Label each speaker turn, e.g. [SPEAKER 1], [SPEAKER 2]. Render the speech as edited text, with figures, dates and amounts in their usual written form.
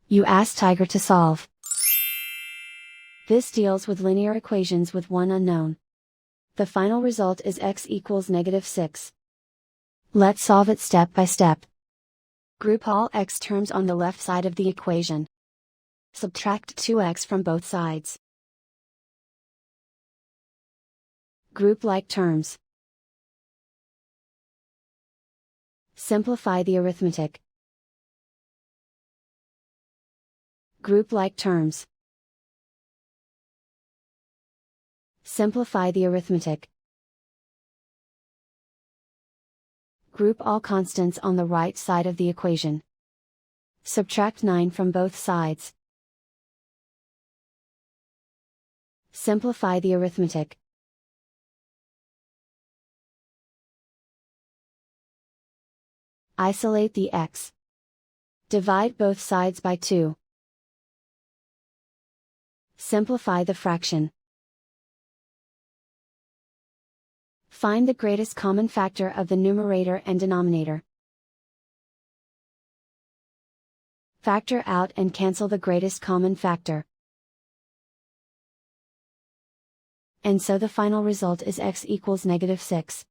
[SPEAKER 1] You ask Tiger to solve. This deals with linear equations with one unknown. The final result is x equals -6. Let's solve it step by step. Group all x terms on the left side of the equation. Subtract 2x from both sides. Group like terms. Simplify the arithmetic. Group like terms. Simplify the arithmetic. Group all constants on the right side of the equation. Subtract 9 from both sides. Simplify the arithmetic. Isolate the x. Divide both sides by 2. Simplify the fraction. Find the greatest common factor of the numerator and denominator. Factor out and cancel the greatest common factor. And so the final result is x equals -6.